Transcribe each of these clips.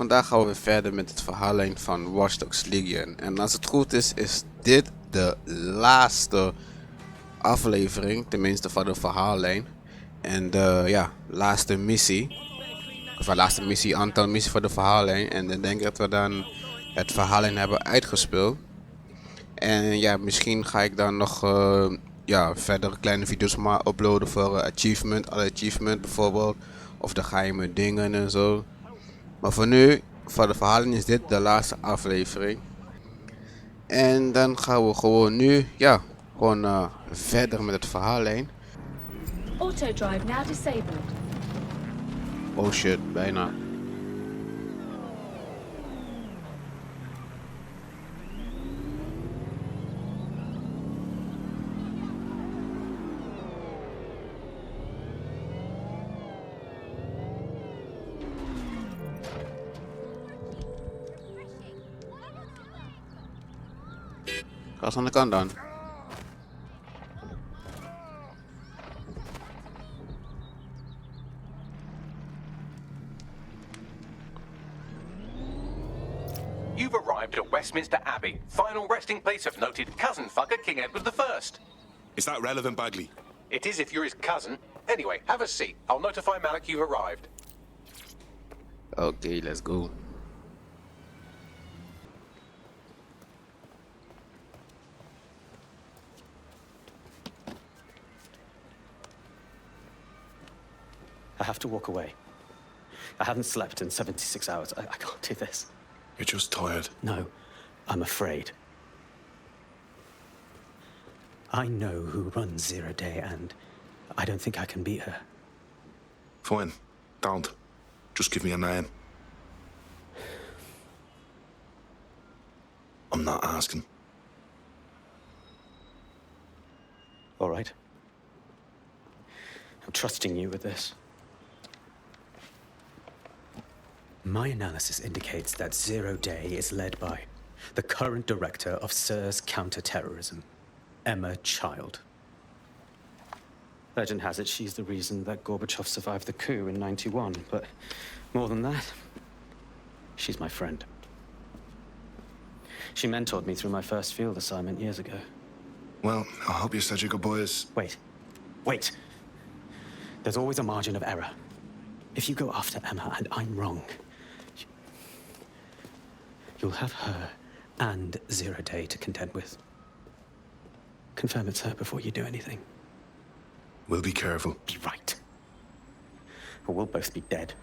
vandaag gaan we weer verder met het verhaallijn van Watch Dogs Legion. En als het goed is, is dit de laatste aflevering, tenminste van de verhaallijn. En de laatste missie. Of de laatste missie, aantal missies voor de verhaallijn. En dan denk ik dat we dan het verhaallijn hebben uitgespeeld. En ja, misschien ga ik dan nog verder kleine video's maar uploaden voor achievement, alle achievement bijvoorbeeld. Of de geheime dingen en zo. Maar voor nu, voor de verhaling is dit de laatste aflevering. En dan gaan we gewoon nu, verder met het verhaallijn. Autodrive now disabled. Oh shit, bijna. Ga eens aan de kant dan. You've arrived at Westminster Abbey, final resting place of noted cousin fucker King Edward I. Is that relevant, Bagley? It is if you're his cousin. Anyway, have a seat. I'll notify Malik you've arrived. Okay, let's go. I have to walk away. I haven't slept in 76 hours. I can't do this. You're just tired. No, I'm afraid. I know who runs Zero Day, and I don't think I can beat her. Fine. Don't. Just give me a name. I'm not asking. All right. I'm trusting you with this. My analysis indicates that Zero Day is led by the current director of SIRS counterterrorism, Emma Child. Legend has it she's the reason that Gorbachev survived the coup in '91, but more than that, she's my friend. She mentored me through my first field assignment years ago. Well, I hope your surgical boys... Wait. There's always a margin of error. If you go after Emma and I'm wrong, you'll have her and Zero Day to contend with. Confirm it's her before you do anything. We'll be careful. Be right. Or we'll both be dead.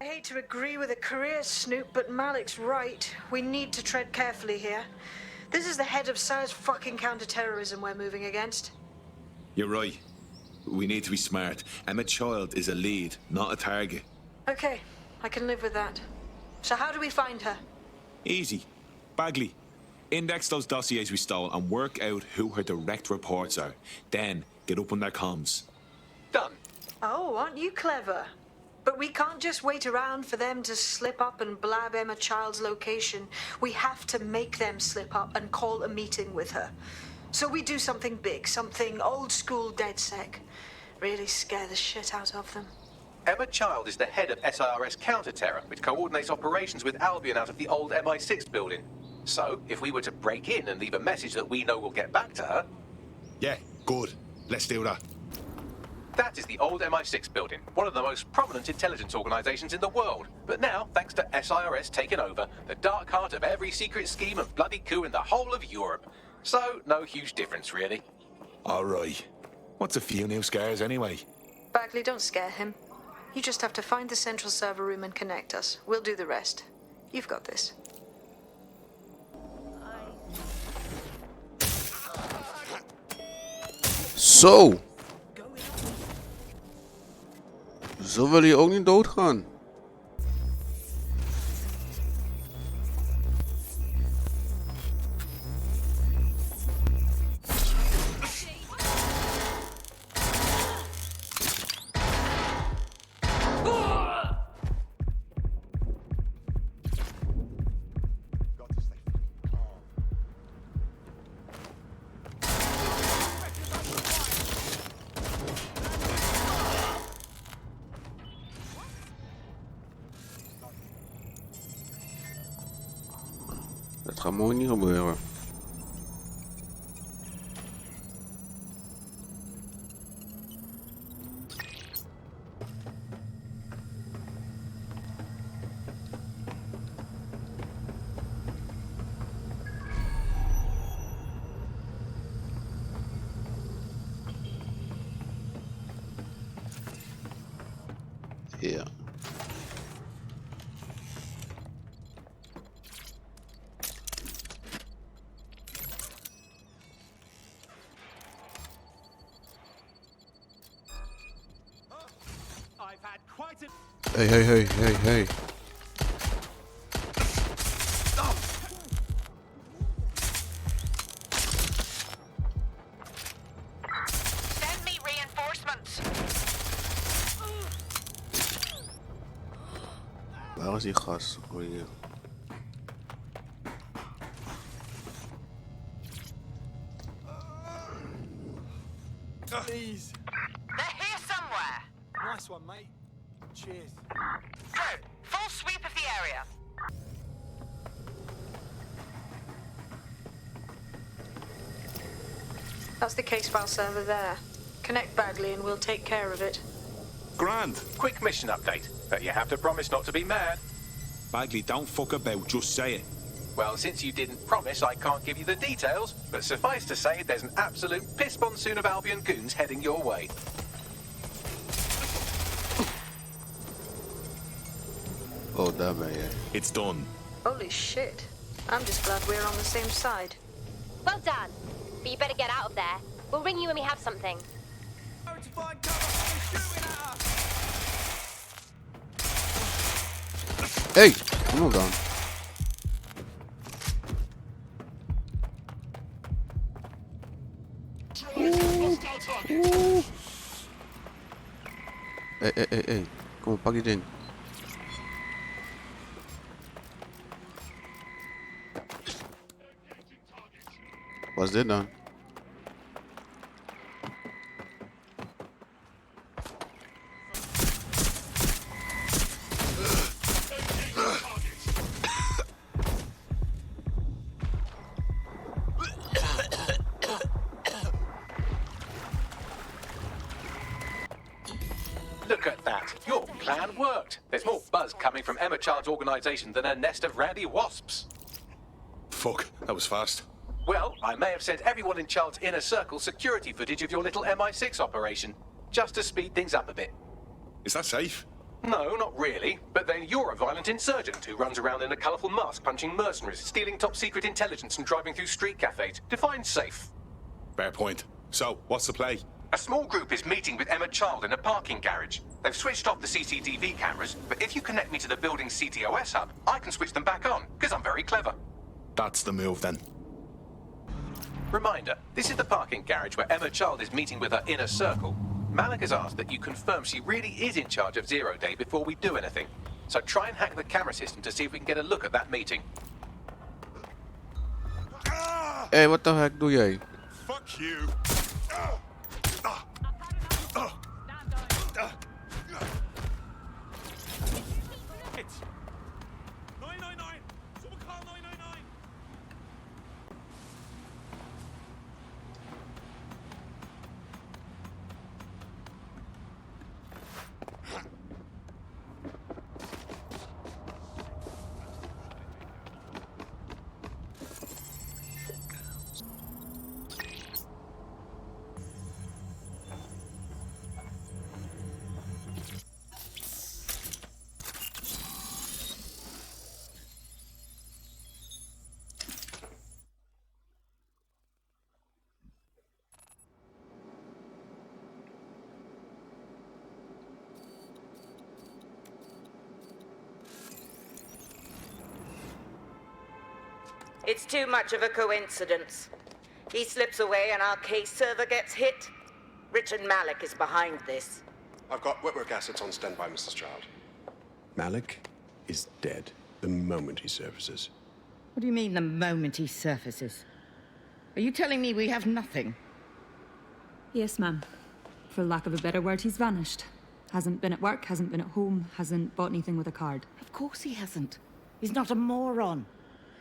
I hate to agree with a career snoop, but Malik's right. We need to tread carefully here. This is the head of SIRS fucking counterterrorism we're moving against. You're right. We need to be smart. Emma Child is a lead, not a target. Okay, I can live with that. So how do we find her? Easy. Bagley, index those dossiers we stole and work out who her direct reports are. Then, get up on their comms. Done. Oh, aren't you clever? But we can't just wait around for them to slip up and blab Emma Child's location. We have to make them slip up and call a meeting with her. So we do something big, something old school DedSec. Really scare the shit out of them. Emma Child is the head of SIRS counter-terror, which coordinates operations with Albion out of the old MI6 building. So, if we were to break in and leave a message that we know will get back to her... Yeah, good. Let's do that. That is the old MI6 building, one of the most prominent intelligence organizations in the world. But now, thanks to SIRS taking over, the dark heart of every secret scheme and bloody coup in the whole of Europe. So, no huge difference, really. All right. What's a few new scares anyway? Bagley, don't scare him. You just have to find the central server room and connect us. We'll do the rest. You've got this. Zo! Zo wil je ook niet doodgaan. Dat gaat mooi niet gebeuren. Ja. Hey. Send me reinforcements. Waar is die gas? Oh, hier. Please. They're here somewhere. Nice one, mate. Cheers. Good. Full sweep of the area. That's the case file server there. Connect Bagley and we'll take care of it. Grand. Quick mission update, but you have to promise not to be mad. Bagley, don't fuck about, just say it. Well, since you didn't promise, I can't give you the details, but suffice to say there's an absolute piss monsoon of Albion goons heading your way. Oh, daar ben je. It's done. Holy shit. I'm just glad we're on the same side. Well done. But you better get out of there. We'll ring you when we have something. To find cover. Shooting at us. Hey, kom op dan. Hey. Kom op, pak die ding. Wat is dit dan? Look at that. Your plan worked. There's more buzz coming from Emma Child's organization than a nest of randy wasps. Fuck, that was fast. Well, I may have sent everyone in Child's inner circle security footage of your little MI6 operation, just to speed things up a bit. Is that safe? No, not really. But then you're a violent insurgent who runs around in a colourful mask punching mercenaries, stealing top secret intelligence and driving through street cafes. Define safe. Fair point. So, what's the play? A small group is meeting with Emma Child in a parking garage. They've switched off the CCTV cameras, but if you connect me to the building's CTOS hub, I can switch them back on, because I'm very clever. That's the move then. Reminder, this is the parking garage where Emma Child is meeting with her inner circle. Malik has asked that you confirm she really is in charge of Zero Day before we do anything. So try and hack the camera system to see if we can get a look at that meeting. Hey, wat de heck doe jij? Fuck you. It's 999. Someone call 999. It's too much of a coincidence. He slips away and our case server gets hit. Richard Malik is behind this. I've got Whitwork assets on standby, Mrs. Child. Malik is dead the moment he surfaces. What do you mean, the moment he surfaces? Are you telling me we have nothing? Yes, ma'am. For lack of a better word, he's vanished. Hasn't been at work, hasn't been at home, hasn't bought anything with a card. Of course he hasn't. He's not a moron.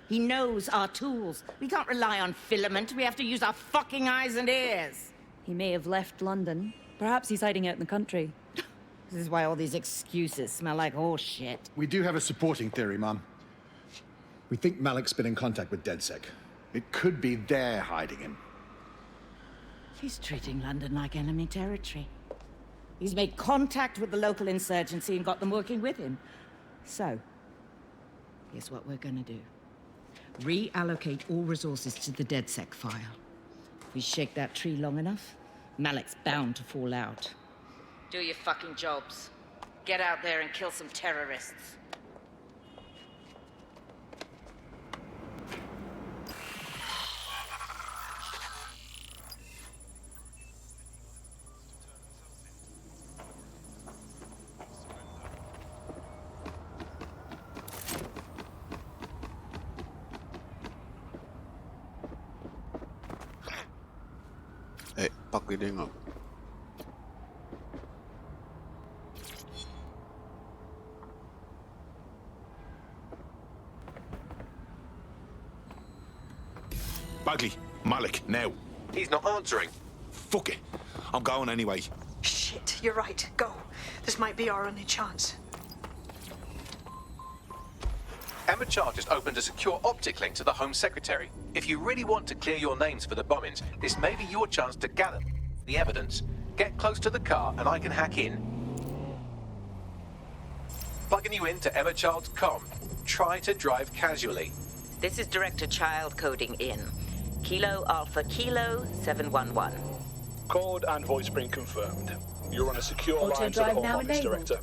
He knows our tools. We can't rely on filament. We have to use our fucking eyes and ears. He may have left London. Perhaps he's hiding out in the country. This is why all these excuses smell like horse shit. We do have a supporting theory, Mum. We think Malik's been in contact with DedSec. It could be they're hiding him. He's treating London like enemy territory. He's made contact with the local insurgency and got them working with him. So, here's what we're gonna do. Reallocate all resources to the DedSec file. If we shake that tree long enough, Malik's bound to fall out. Do your fucking jobs. Get out there and kill some terrorists. Hey, pak die ding op. Bagley, Malik, now. He's not answering. Fuck it. I'm going anyway. Shit, you're right. Go. This might be our only chance. Emma Child just opened a secure optic link to the Home Secretary. If you really want to clear your names for the bombings, this may be your chance to gather the evidence. Get close to the car and I can hack in. Plugging you into Emma Child's comm. Try to drive casually. This is Director Child coding in. Kilo Alpha Kilo 711. Code and voice print confirmed. You're on a secure Auto line to the drive Home now Office, enabled. Director.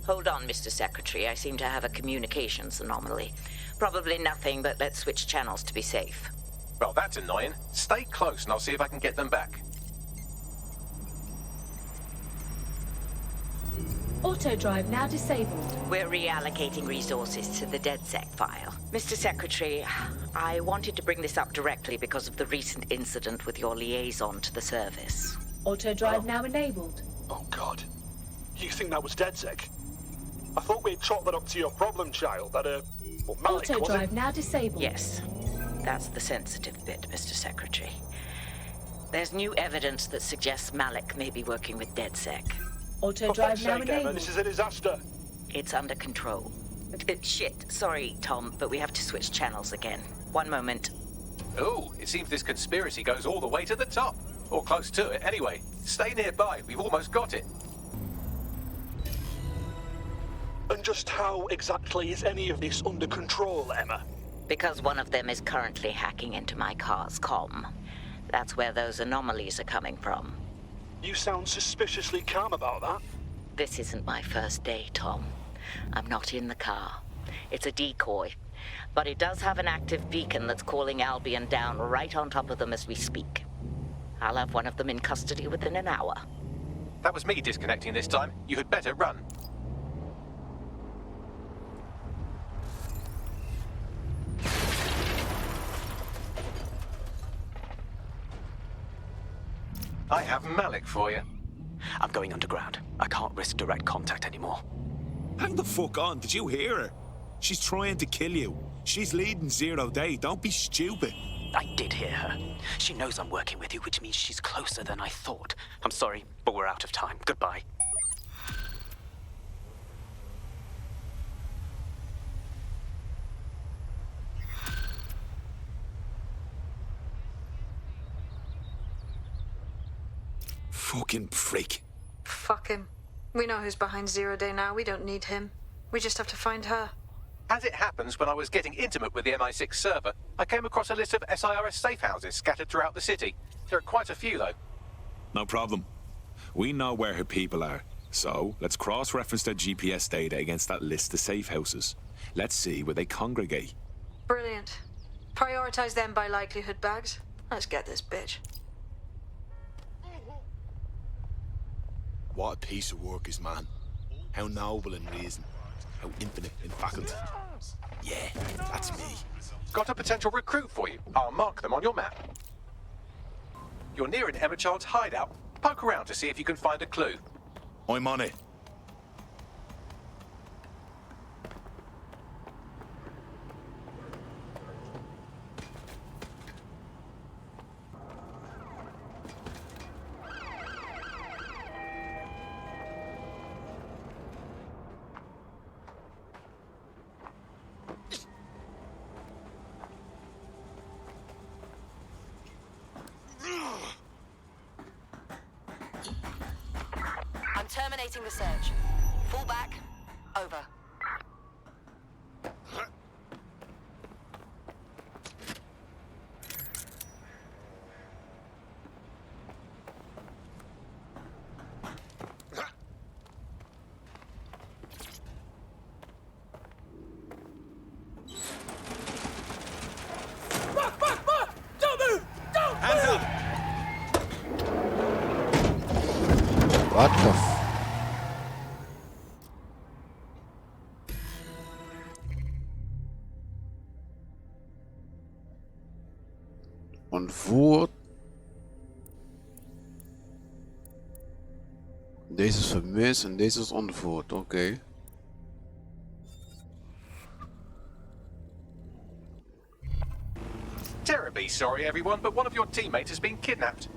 Hold on, Mr. Secretary. I seem to have a communications anomaly. Probably nothing, but let's switch channels to be safe. Well, that's annoying. Stay close and I'll see if I can get them back. Auto drive now disabled. We're reallocating resources to the DedSec file. Mr. Secretary, I wanted to bring this up directly because of the recent incident with your liaison to the service. Auto drive now enabled. Oh, God. You think that was DedSec? I thought we'd chalked that up to your problem child, that, well, Malik, Auto was drive it? now disabled. Yes. That's the sensitive bit, Mr. Secretary. There's new evidence that suggests Malik may be working with DedSec. Auto For drive fuck's now sake, Emma, enabled. this is a disaster. It's under control. Shit, sorry, Tom, but we have to switch channels again. One moment. Ooh, it seems this conspiracy goes all the way to the top. Or close to it, anyway. Stay nearby, we've almost got it. And just how exactly is any of this under control, Emma? Because one of them is currently hacking into my car's comm. That's where those anomalies are coming from. You sound suspiciously calm about that. This isn't my first day, Tom. I'm not in the car. It's a decoy. But it does have an active beacon that's calling Albion down right on top of them as we speak. I'll have one of them in custody within an hour. That was me disconnecting this time. You had better run. I have Malik for you. I'm going underground. I can't risk direct contact anymore. Hang the fuck on. Did you hear her? She's trying to kill you. She's leading 0 Day. Don't be stupid. I did hear her. She knows I'm working with you, which means she's closer than I thought. I'm sorry, but we're out of time. Goodbye. Fucking freak. Fuck him. We know who's behind 0 Day now. We don't need him. We just have to find her. As it happens, when I was getting intimate with the MI6 server, I came across a list of SIRS safe houses scattered throughout the city. There are quite a few, though. No problem. We know where her people are. So, let's cross-reference their GPS data against that list of safe houses. Let's see where they congregate. Brilliant. Prioritize them by likelihood, Bags. Let's get this bitch. What a piece of work is man. How noble in reason. How infinite in faculty. Yeah, that's me. Got a potential recruit for you. I'll mark them on your map. You're near an Emma Child's hideout. Poke around to see if you can find a clue. I'm on it. Initiating the search. Fall back. Over. What the f... Ontvoerd. Deze is vermist en deze is ontvoerd. Oké. Terribly sorry, everyone, but one of your teammates has been kidnapped.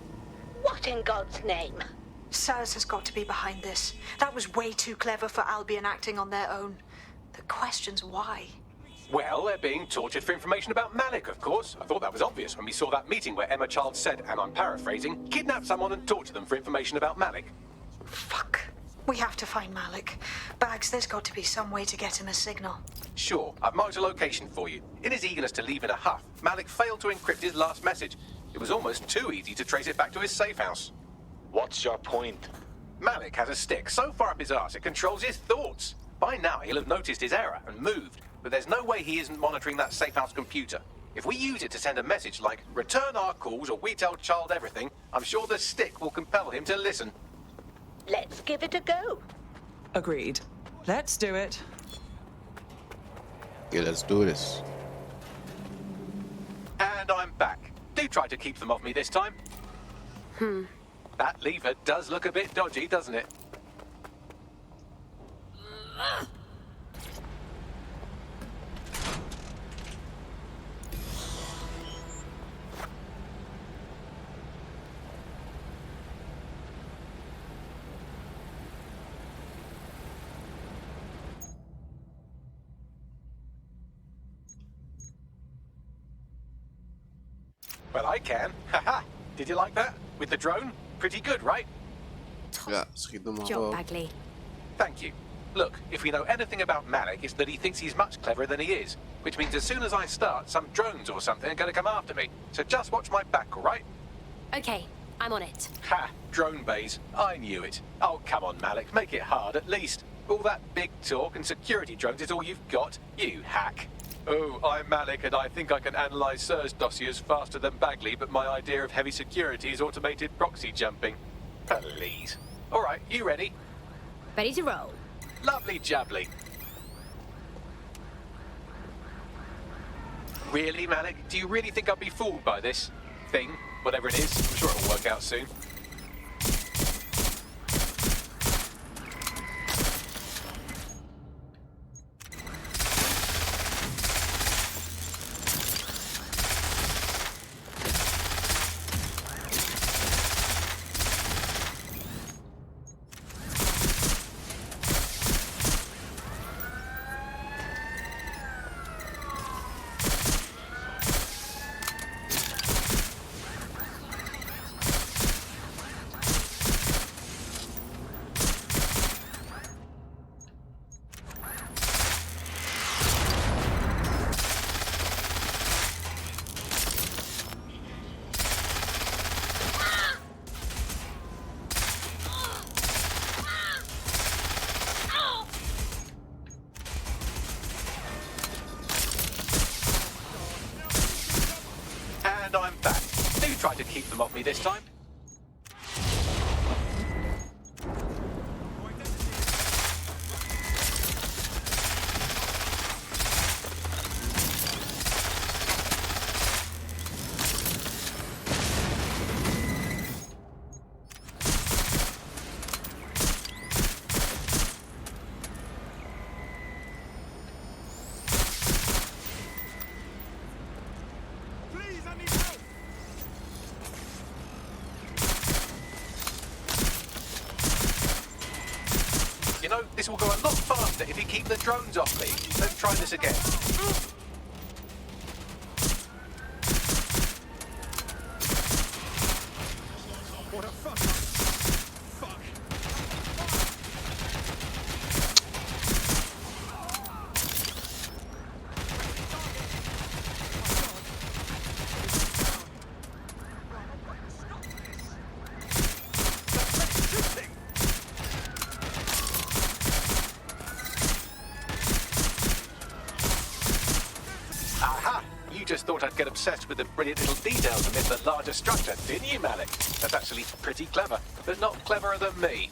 What in God's name? SIRS has got to be behind this. That was way too clever for Albion acting on their own. The question's why. Well, they're being tortured for information about Malik, of course. I thought that was obvious when we saw that meeting where Emma Child said, and I'm paraphrasing, kidnap someone and torture them for information about Malik. Fuck. We have to find Malik. Bags, there's got to be some way to get him a signal. Sure, I've marked a location for you. In his eagerness to leave in a huff, Malik failed to encrypt his last message. It was almost too easy to trace it back to his safe house. What's your point? Malik has a stick so far up his arse it controls his thoughts. By now he'll have noticed his error and moved, but there's no way he isn't monitoring that safe house computer. If we use it to send a message like, return our calls or we tell Child everything, I'm sure the stick will compel him to listen. Let's give it a go. Agreed. Let's do it. Okay, let's do this. And I'm back. Do try to keep them off me this time. That lever does look a bit dodgy, doesn't it? Well, I can. Haha. Did you like that? With the drone? Pretty good, right? Ja, schiet hem maar Job, op. Bagley. Thank you. Look, if we know anything about Malik, it's that he thinks he's much cleverer than he is. Which means as soon as I start, some drones or something are going to come after me. So just watch my back, all right? Okay, I'm on it. Ha! Drone bays. I knew it. Oh, come on, Malik. Make it hard, at least. All that big talk and security drones is all you've got. You hack. Oh, I'm Malik, and I think I can analyze SIRS dossiers faster than Bagley, but my idea of heavy security is automated proxy jumping. Please. All right, you ready? Ready to roll. Lovely jubbly. Really, Malik? Do you really think I'll be fooled by this thing? Whatever it is, I'm sure it'll work out soon. And I'm back. Do try to keep them off me this time. You know, this will go a lot faster if you keep the drones off me. Let's try this again. What a fuck. Fuck. just thought I'd get obsessed with the brilliant little details amid the larger structure, didn't you, Malik? That's actually pretty clever, but not cleverer than me.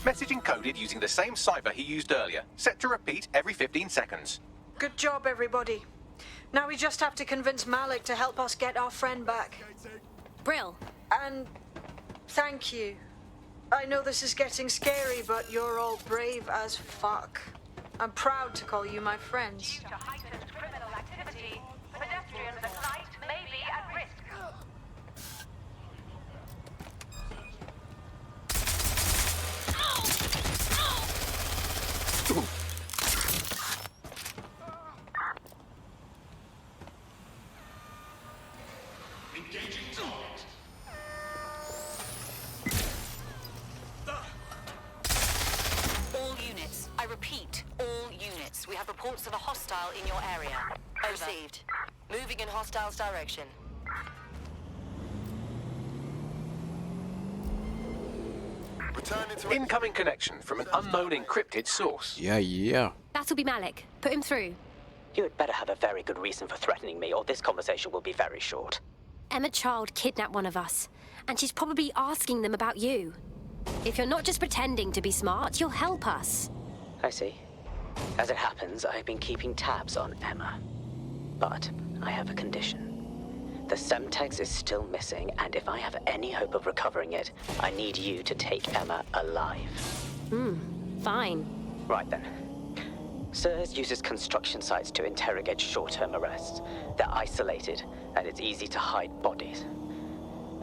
Message encoded using the same cipher he used earlier, set to repeat every 15 seconds. Good job, everybody. Now we just have to convince Malik to help us get our friend back. Brill. And thank you. I know this is getting scary, but you're all brave as fuck. I'm proud to call you my friends. Due to heightened criminal activity, pedestrians at night may be at risk. Engaging target. All units. I repeat, all units. We have reports of a hostile in your area. Over. Received. Moving in hostile's direction. Incoming connection from an unknown encrypted source. Yeah. That'll be Malik. Put him through. You had better have a very good reason for threatening me, or this conversation will be very short. Emma Child kidnapped one of us, and she's probably asking them about you. If you're not just pretending to be smart, you'll help us. I see. As it happens, I have been keeping tabs on Emma. But I have a condition. The Semtex is still missing, and if I have any hope of recovering it, I need you to take Emma alive. Fine. Right then. SIRS uses construction sites to interrogate short-term arrests. They're isolated, and it's easy to hide bodies.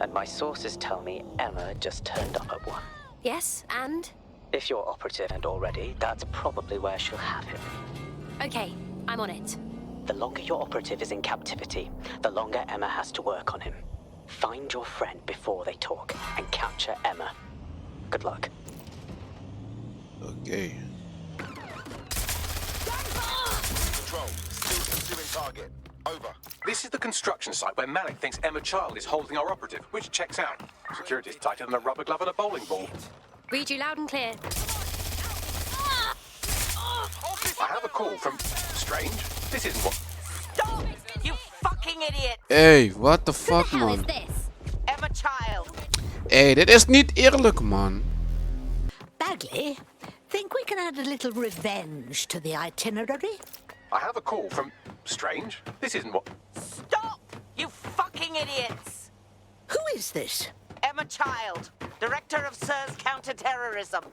And my sources tell me Emma just turned up at one. Yes, and? If you're operative and all ready, that's probably where she'll have him. Okay, I'm on it. The longer your operative is in captivity, the longer Emma has to work on him. Find your friend before they talk, and capture Emma. Good luck. Okay. Control, still pursuing target. Over. This is the construction site where Malik thinks Emma Child is holding our operative, which checks out. Security's tighter than a rubber glove on a bowling ball. Read you loud and clear. I have a call from... Strange. This isn't what... Stop! You fucking idiot! Hey, what the fuck, Who the hell man? is this? Emma Child. Hey, dit is niet eerlijk, man. Bagley, think we can add a little revenge to the itinerary? I have a call from... Strange. This isn't what... Stop! You fucking idiots! Who is this? Emma Child, Director of SIRS Counter-Terrorism.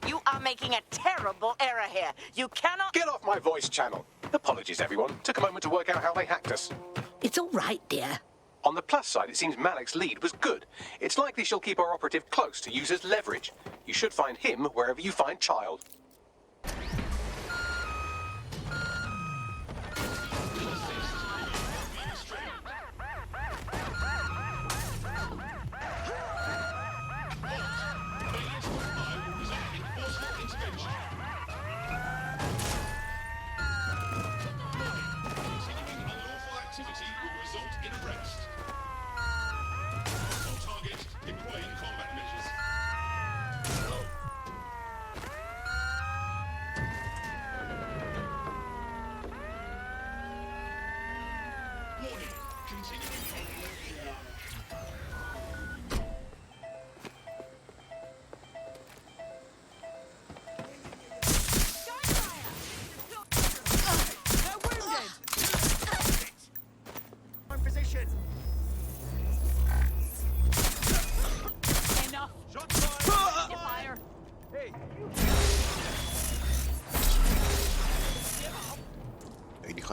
You are making a terrible error here. You cannot... Get off my voice channel. Apologies, everyone. Took a moment to work out how they hacked us. It's all right, dear. On the plus side, it seems Malik's lead was good. It's likely she'll keep our operative close to use as leverage. You should find him wherever you find Child.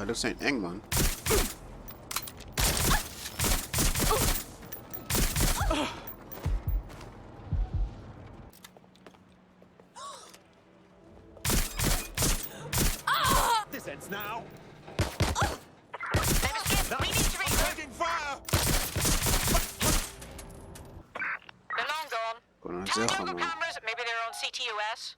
dat zijn eng, man. This ends now. We need to Taking fire. They're long gone. Kon aan het Tell zeggen, local man. cameras, maybe they're on CTOS.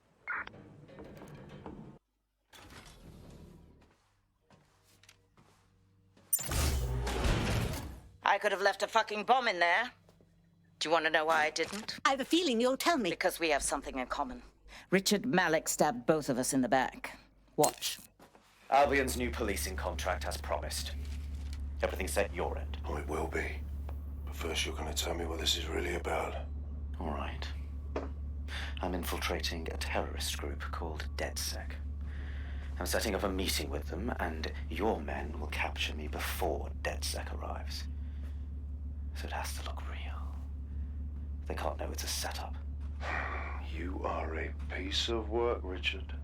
I could have left a fucking bomb in there. Do you want to know why I didn't? I have a feeling you'll tell me. Because we have something in common. Richard Malik stabbed both of us in the back. Watch. Albion's new policing contract as promised. Everything's set at your end. Oh, it will be. But first you're going to tell me what this is really about. All right. I'm infiltrating a terrorist group called DedSec. I'm setting up a meeting with them, and your men will capture me before DedSec arrives. So it has to look real. They can't know it's a setup. You are a piece of work, Richard.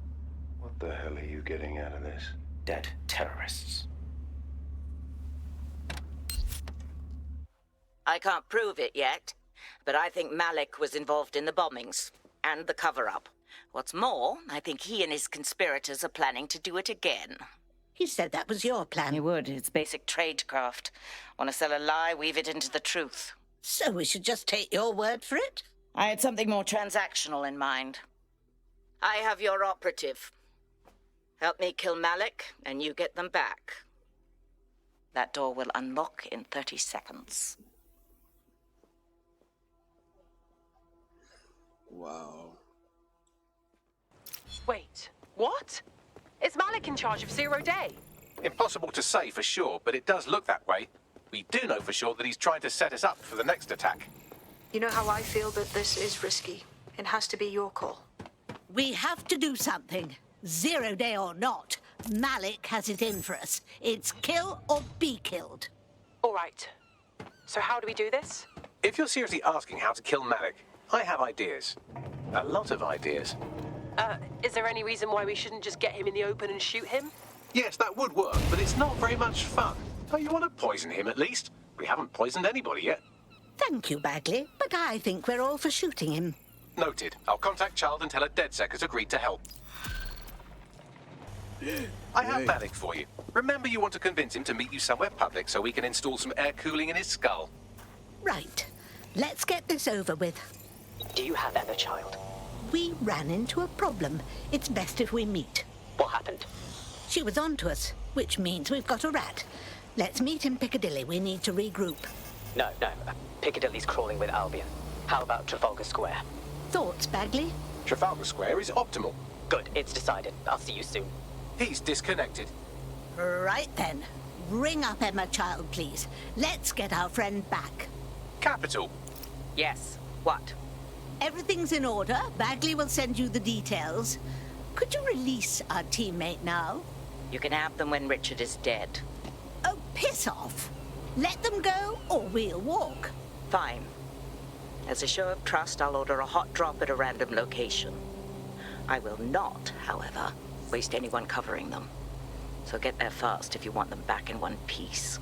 What the hell are you getting out of this? Dead terrorists. I can't prove it yet, but I think Malik was involved in the bombings and the cover-up. What's more, I think he and his conspirators are planning to do it again. He said that was your plan. He would. It's basic tradecraft. Want to sell a lie, weave it into the truth. So we should just take your word for it? I had something more transactional in mind. I have your operative. Help me kill Malik, and you get them back. That door will unlock in 30 seconds. Wow. Wait, what? Is Malik in charge of 0 Day? Impossible to say for sure, but it does look that way. We do know for sure that he's trying to set us up for the next attack. You know how I feel that this is risky. It has to be your call. We have to do something. 0 Day or not, Malik has it in for us. It's kill or be killed. All right. So how do we do this? If you're seriously asking how to kill Malik, I have ideas. A lot of ideas. Is there any reason why we shouldn't just get him in the open and shoot him? Yes, that would work, but it's not very much fun. Oh, you want to poison him at least? We haven't poisoned anybody yet. Thank you, Bagley, but I think we're all for shooting him. Noted. I'll contact Child and tell her DedSec has agreed to help. I have Malik for you. Remember, you want to convince him to meet you somewhere public so we can install some air cooling in his skull. Right. Let's get this over with. Do you have Emma, child? We ran into a problem. It's best if we meet. What happened? She was on to us, which means we've got a rat. Let's meet in Piccadilly. We need to regroup. No. Piccadilly's crawling with Albion. How about Trafalgar Square? Thoughts, Bagley? Trafalgar Square is optimal. Good, it's decided. I'll see you soon. He's disconnected. Right then. Ring up Emma, child, please. Let's get our friend back. Capital. Yes. What? Everything's in order. Bagley will send you the details. Could you release our teammate now? You can have them when Richard is dead. Oh, piss off. Let them go, or we'll walk. Fine. As a show of trust, I'll order a hot drop at a random location. I will not, however, waste anyone covering them. So get there fast if you want them back in one piece.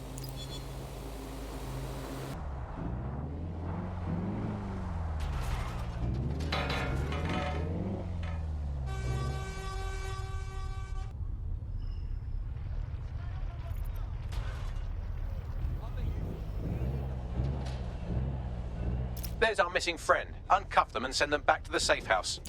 There's our missing friend. Uncuff them and send them back to the safe house.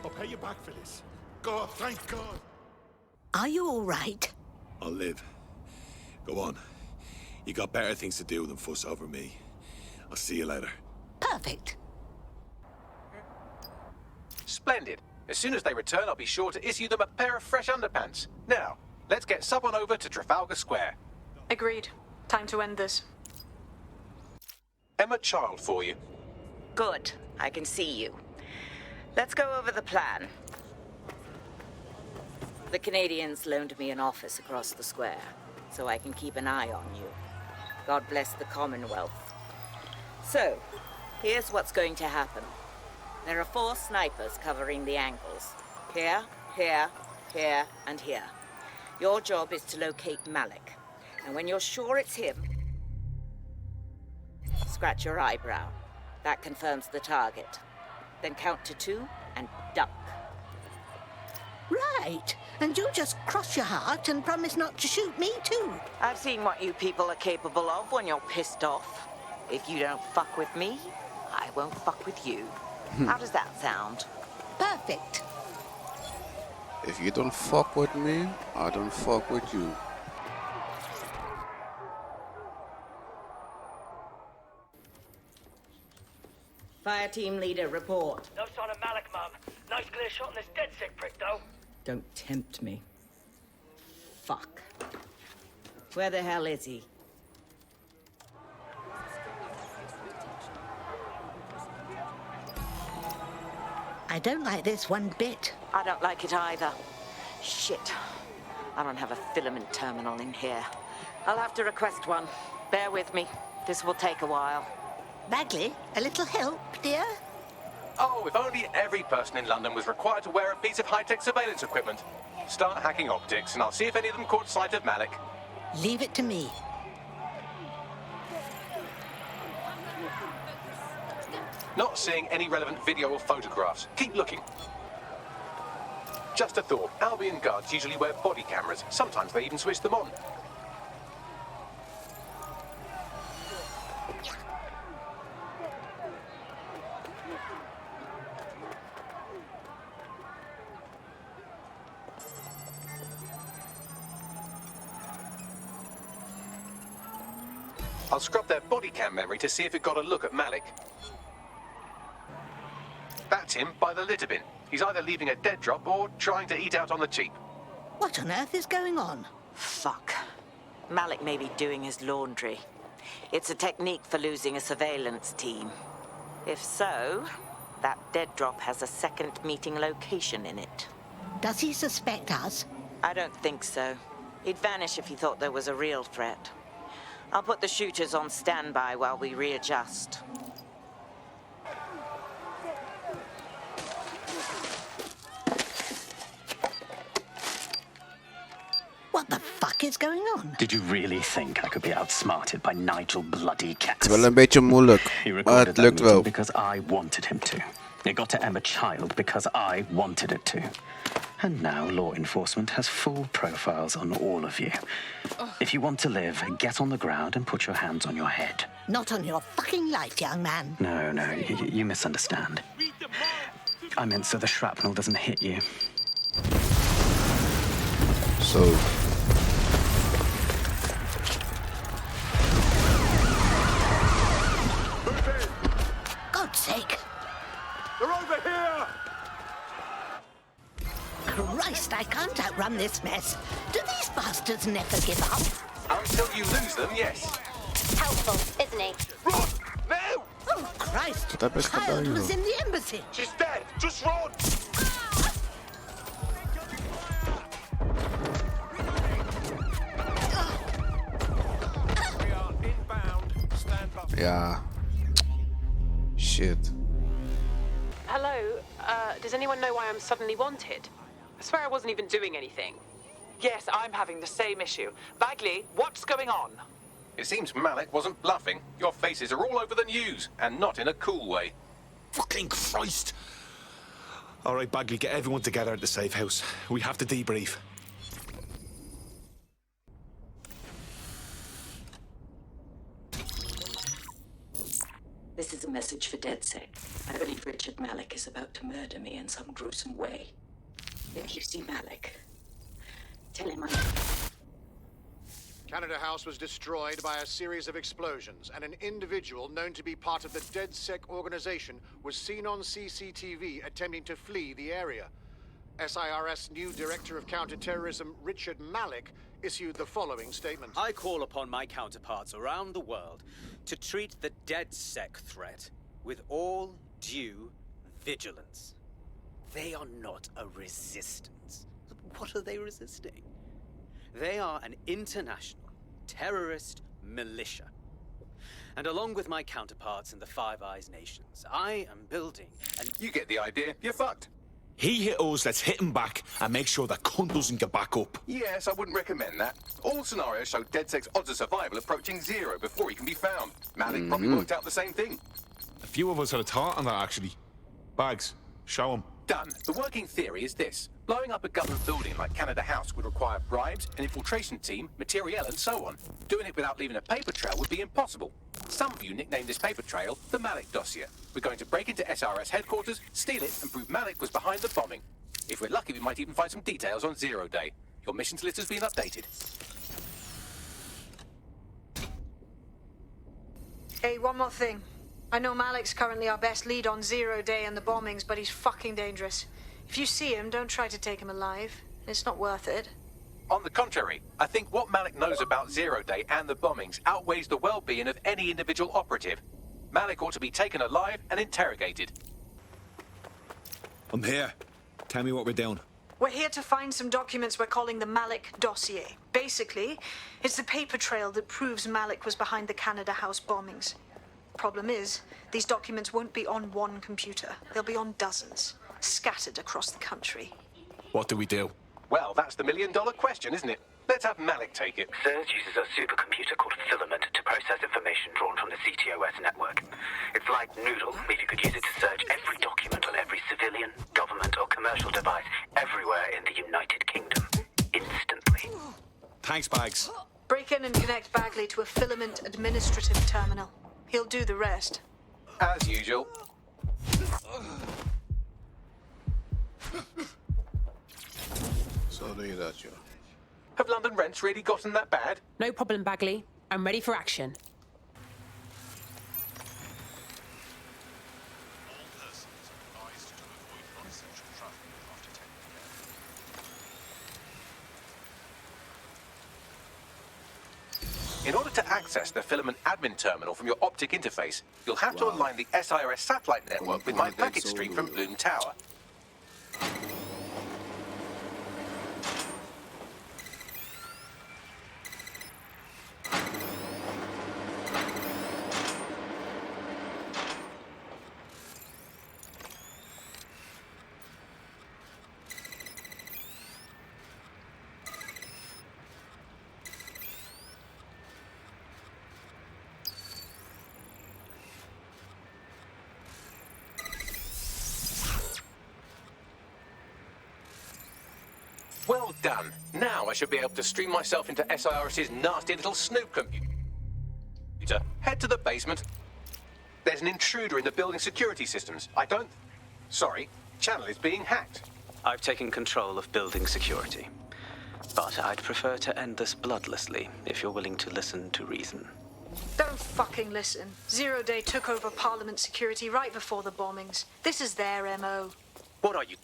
I'll pay you back for this. God, thank God. Are you all right? I'll live. Go on. You got better things to do than fuss over me. I'll see you later. Perfect. Splendid. As soon as they return, I'll be sure to issue them a pair of fresh underpants. Now, let's get someone over to Trafalgar Square. Agreed. Time to end this. Emma Child for you. Good. I can see you. Let's go over the plan. The Canadians loaned me an office across the square, so I can keep an eye on you. God bless the Commonwealth. So, here's what's going to happen. There are 4 snipers covering the angles. Here, here, here, and here. Your job is to locate Malik. And when you're sure it's him, scratch your eyebrow. That confirms the target. Then count to 2 and duck. Right. And you just cross your heart and promise not to shoot me too. I've seen what you people are capable of when you're pissed off. If you don't fuck with me, I won't fuck with you. How does that sound? Perfect. If you don't fuck with me, I don't fuck with you. Fire team leader, report. No sign of Malik, Mum. Nice clear shot on this DedSec prick, though. Don't tempt me. Fuck. Where the hell is he? I don't like this one bit. I don't like it either. Shit. I don't have a filament terminal in here. I'll have to request one. Bear with me. This will take a while. Bagley, a little help, dear? Oh, if only every person in London was required to wear a piece of high-tech surveillance equipment. Start hacking optics, and I'll see if any of them caught sight of Malik. Leave it to me. Not seeing any relevant video or photographs. Keep looking. Just a thought. Albion guards usually wear body cameras. Sometimes they even switch them on. I'll scrub their body cam memory to see if it got a look at Malik. That's him by the litter bin. He's either leaving a dead drop or trying to eat out on the cheap. What on earth is going on? Fuck. Malik may be doing his laundry. It's a technique for losing a surveillance team. If so, that dead drop has a second meeting location in it. Does he suspect us? I don't think so. He'd vanish if he thought there was a real threat. I'll put the shooters on standby while we readjust. What the fuck is going on? Did you really think I could be outsmarted by Nigel bloody Cass? Het is wel een beetje moeilijk, He maar recorded het that lukt wel. meeting because I wanted him to. It got to Emma Child because I wanted it to. And now law enforcement has full profiles on all of you. If you want to live, get on the ground and put your hands on your head. Not on your fucking life, young man. No, you misunderstand. I meant so the shrapnel doesn't hit you. So. God's sake. They're over here! Christ, I can't outrun this mess. Do these bastards never give up? Until you lose them, yes. Helpful, isn't he? Run! Now! Oh, Christ. Dat is Child gedaan, was joh. in the embassy. She's dead! Just run! We are inbound. Stand by. Ja. Shit. Hello, does anyone know why I'm suddenly wanted? I swear I wasn't even doing anything. Yes, I'm having the same issue. Bagley, what's going on? It seems Malik wasn't bluffing. Your faces are all over the news, and not in a cool way. Fucking Christ! All right, Bagley, get everyone together at the safe house. We have to debrief. This is a message for DedSec. I believe Richard Malik is about to murder me in some gruesome way. If you see Malik, tell him Canada House was destroyed by a series of explosions, and an individual known to be part of the DedSec organization was seen on CCTV attempting to flee the area. SIRS new Director of Counterterrorism Richard Malik issued the following statement. I call upon my counterparts around the world to treat the DedSec threat with all due vigilance. They are not a resistance. What are they resisting? They are an international terrorist militia. And along with my counterparts in the Five Eyes nations, I am building an... You get the idea. You're fucked. He hit us, let's hit him back and make sure that cunt doesn't get back up. Yes, I wouldn't recommend that. All scenarios show DedSec's odds of survival approaching 0 before he can be found. Malik probably worked out the same thing. A few of us had a thought on that, actually. Bags, show him. Done. The working theory is this. Blowing up a government building like Canada House would require bribes, an infiltration team, materiel, and so on. Doing it without leaving a paper trail would be impossible. Some of you nicknamed this paper trail the Malik dossier. We're going to break into SRS headquarters, steal it, and prove Malik was behind the bombing. If we're lucky, we might even find some details on Zero Day. Your missions list has been updated. Hey, one more thing. I know Malik's currently our best lead on Zero Day and the bombings, but he's fucking dangerous. If you see him, don't try to take him alive. It's not worth it. On the contrary, I think what Malik knows about Zero Day and the bombings outweighs the well-being of any individual operative. Malik ought to be taken alive and interrogated. I'm here. Tell me what we're doing. We're here to find some documents we're calling the Malik dossier. Basically, it's the paper trail that proves Malik was behind the Canada House bombings. Problem is, these documents won't be on one computer. They'll be on dozens, scattered across the country. What do we do? Well, that's the million-dollar question, isn't it? Let's have Malik take it. Surge uses a supercomputer called Filament to process information drawn from the CTOS network. It's like Noodle, if you could use it to search every document on every civilian, government, or commercial device everywhere in the United Kingdom. Instantly. Thanks, Bags. Break in and connect Bagley to a Filament administrative terminal. He'll do the rest. As usual. So do you that, Joe. Have London rents really gotten that bad? No problem, Bagley. I'm ready for action. In order to access the Filament admin terminal from your optic interface, you'll have to align the SIRS satellite network with my packet stream from Bloom Tower. Well done. Now I should be able to stream myself into SIRS's nasty little snoop computer. Head to the basement. There's an intruder in the building security systems. Sorry, channel is being hacked. I've taken control of building security. But I'd prefer to end this bloodlessly, if you're willing to listen to reason. Don't fucking listen. Zero Day took over Parliament security right before the bombings. This is their MO. What are you?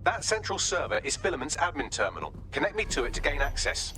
That central server is Filament's admin terminal. Connect me to it to gain access.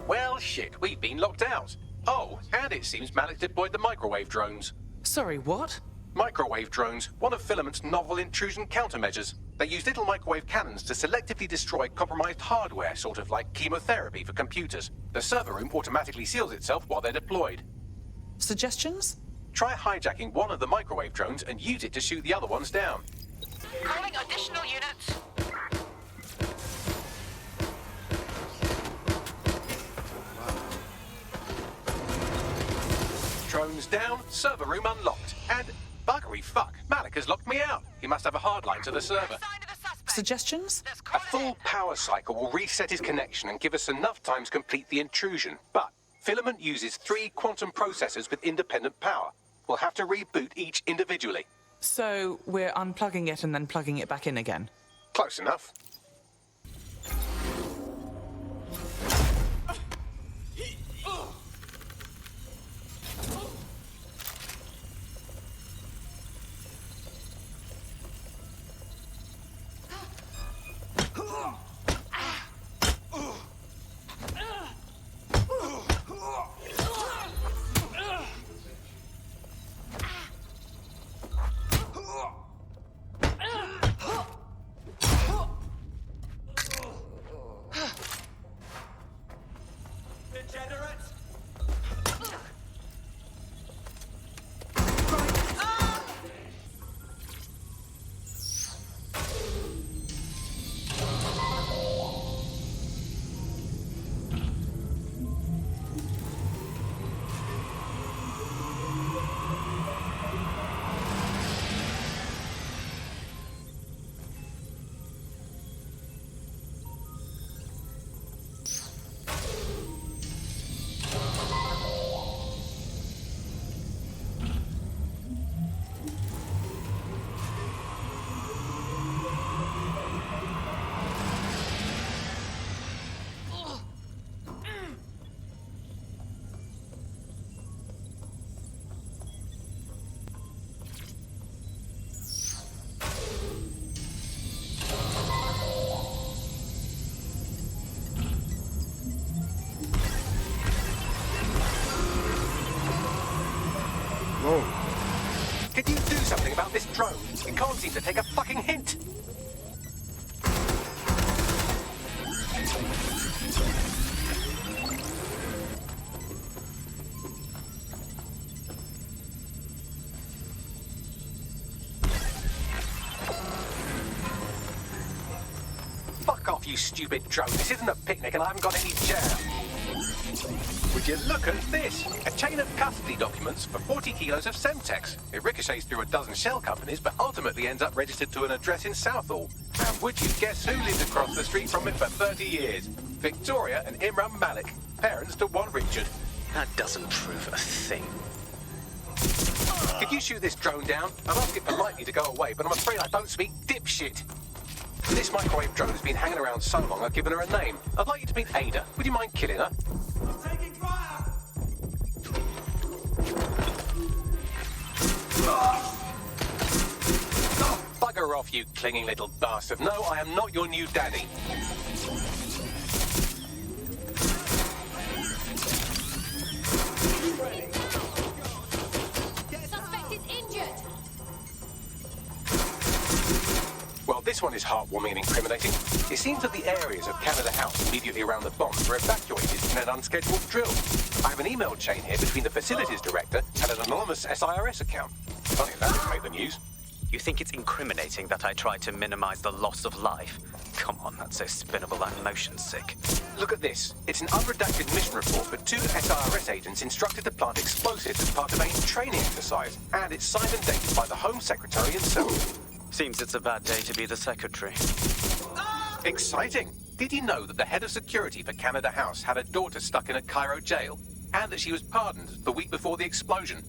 Well, shit, we've been locked out. Oh, and it seems Malik deployed the microwave drones. Sorry, what? Microwave drones, one of Filament's novel intrusion countermeasures. They use little microwave cannons to selectively destroy compromised hardware, sort of like chemotherapy for computers. The server room automatically seals itself while they're deployed. Suggestions? Try hijacking one of the microwave drones and use it to shoot the other ones down. Calling additional units. Drones down, server room unlocked. And buggery fuck, Malik has locked me out. He must have a hard line to the server. Suggestions? A full power cycle will reset his connection and give us enough time to complete the intrusion. But Filament uses 3 quantum processors with independent power. We'll have to reboot each individually. So we're unplugging it and then plugging it back in again? Close enough. Can you do something about this drone? It can't seem to take a fucking hint. Fuck off, you stupid drone. This isn't a picnic and I haven't got any jam. Would you look at this? A chain of custody documents for 40 kilos of Semtex. It ricochets through a dozen shell companies, but ultimately ends up registered to an address in Southall. And would you guess who lived across the street from it for 30 years? Victoria and Imran Malik, parents to one Richard. That doesn't prove a thing. Could you shoot this drone down? I'd ask it politely to go away, but I'm afraid I don't speak dipshit. This microwave drone has been hanging around so long I've given her a name. I'd like you to meet Ada. Would you mind killing her? Taking fire! Bugger off, you clinging little bastard. No, I am not your new daddy. Suspect is injured. Well, this one is heartwarming and incriminating. It seems that the areas of Canada House immediately around the bombs were evacuated in an unscheduled drill. I have an email chain here between the facilities director and an anonymous SIRS account. Funny if that didn't make the news. You think it's incriminating that I tried to minimize the loss of life? Come on, that's so spinnable and motion sick. Look at this. It's an unredacted mission report, but 2 SIRS agents instructed to plant explosives as part of a training exercise. And it's signed and dated by the Home Secretary himself. Seems it's a bad day to be the secretary. Exciting! Did you know that the head of security for Canada House had a daughter stuck in a Cairo jail? And that she was pardoned the week before the explosion?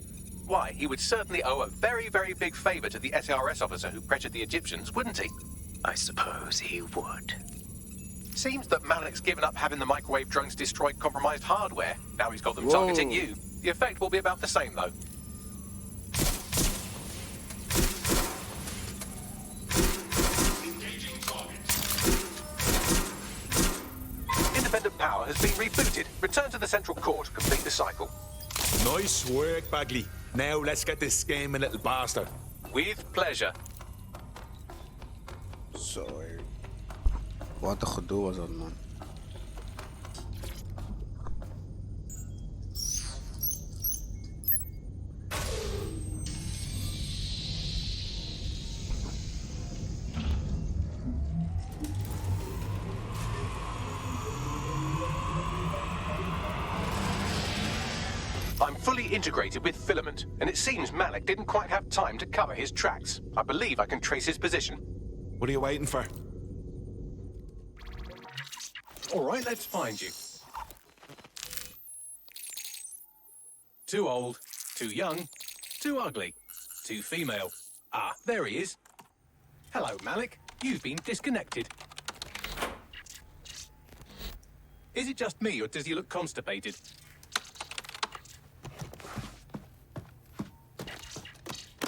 Why, he would certainly owe a very, very big favor to the SIRS officer who pressured the Egyptians, wouldn't he? I suppose he would. Seems that Malik's given up having the microwave drones destroy compromised hardware. Now he's got them targeting you. The effect will be about the same, though. Independent power has been rebooted. Return to the central core to complete the cycle. Nice work, Bagley. Now let's get this scheming little bastard. With pleasure. Sorry. Wat een gedoe was dat, man. I'm fully integrated with filament, and it seems Malik didn't quite have time to cover his tracks. I believe I can trace his position. What are you waiting for? All right, let's find you. Too old, too young, too ugly, too female. Ah, there he is. Hello, Malik. You've been disconnected. Is it just me, or does he look constipated?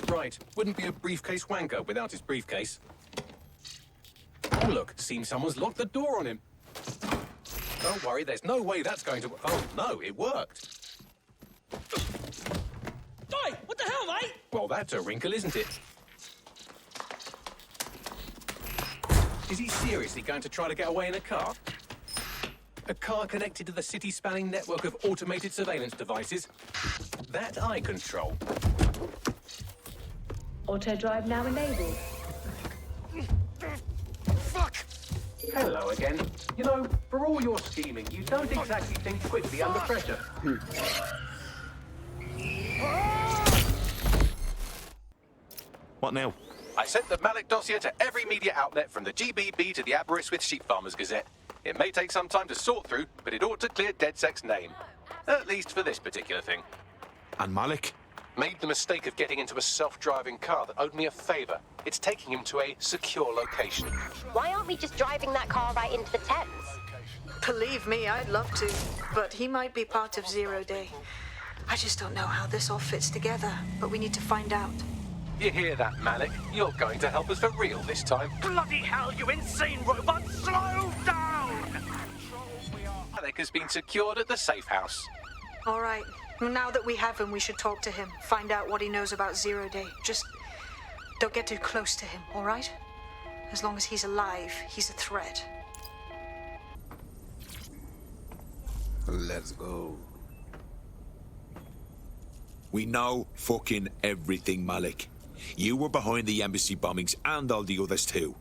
Right, wouldn't be a briefcase wanker without his briefcase. Oh, look, seems someone's locked the door on him. Don't worry, there's no way that's going to... Oh, no, it worked. Oi, what the hell, mate? Well, that's a wrinkle, isn't it? Is he seriously going to try to get away in a car? A car connected to the city-spanning network of automated surveillance devices? That I control. Auto drive now enabled. Fuck! Hello again. You know, for all your scheming, you don't exactly think quickly under pressure. What now? I sent the Malik dossier to every media outlet from the GBB to the Aberystwyth Sheep Farmers Gazette. It may take some time to sort through, but it ought to clear DedSec's name. At least for this particular thing. And Malik? Made the mistake of getting into a self-driving car that owed me a favor. It's taking him to a secure location. Why aren't we just driving that car right into the Thames? Believe me, I'd love to, but he might be part of Zero Day. I just don't know how this all fits together, but we need to find out. You hear that, Malik? You're going to help us for real this time. Bloody hell, you insane robot! Slow down! Malik has been secured at the safe house. All right. Now that we have him, we should talk to him. Find out what he knows about Zero Day. Just don't get too close to him, all right? As long as he's alive, he's a threat. Let's go. We know fucking everything, Malik. You were behind the embassy bombings and all the others too.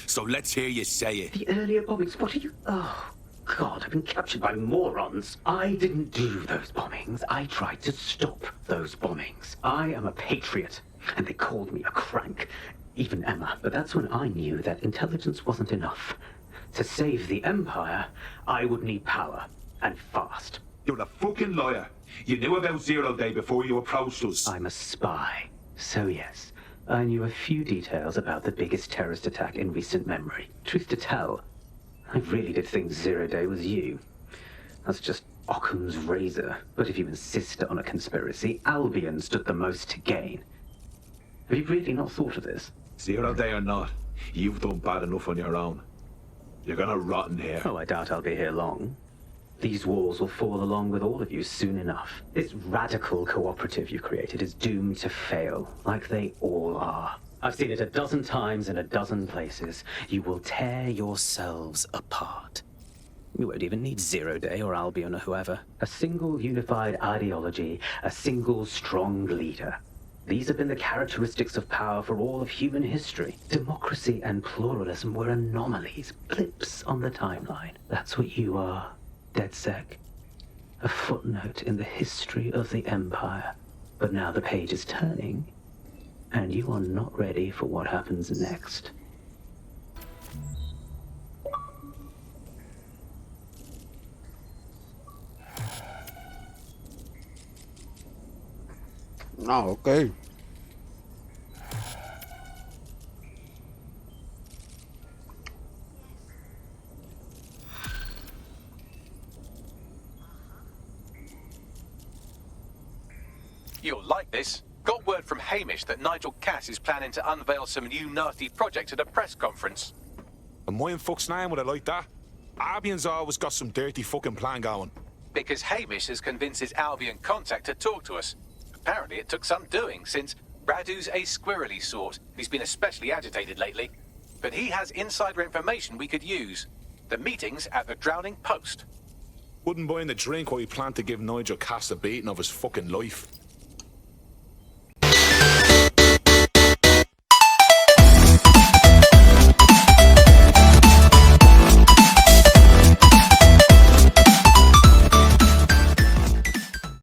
So let's hear you say it. The earlier bombings, what are you... Oh, God, I've been captured by morons. I didn't do those bombings. I tried to stop those bombings. I am a patriot, and they called me a crank. Even Emma. But that's when I knew that intelligence wasn't enough. To save the Empire, I would need power, and fast. You're a fucking liar. You knew about Zero Day before you approached us. I'm a spy. So yes, I knew a few details about the biggest terrorist attack in recent memory. Truth to tell, I really did think Zero Day was you. That's just Occam's razor. But if you insist on a conspiracy, Albion stood the most to gain. Have you really not thought of this? Zero Day or not, you've done bad enough on your own. You're gonna rot in here. Oh, I doubt I'll be here long. These walls will fall along with all of you soon enough. This radical cooperative you created is doomed to fail, like they all are. I've seen it a dozen times in a dozen places. You will tear yourselves apart. You won't even need Zero Day or Albion or whoever. A single unified ideology, a single strong leader. These have been the characteristics of power for all of human history. Democracy and pluralism were anomalies, blips on the timeline. That's what you are, DedSec. A footnote in the history of the Empire. But now the page is turning, and you are not ready for what happens next. Oh, okay. You'll like this. Got word from Hamish that Nigel Cass is planning to unveil some new nasty project at a press conference. And why in fuck's name would I like that? Albion's always got some dirty fucking plan going. Because Hamish has convinced his Albion contact to talk to us. Apparently it took some doing, since Radu's a squirrely sort. He's been especially agitated lately. But he has insider information we could use. The meeting's at the Drowning Post. Wouldn't buy in the drink while he planned to give Nigel Cass a beating of his fucking life.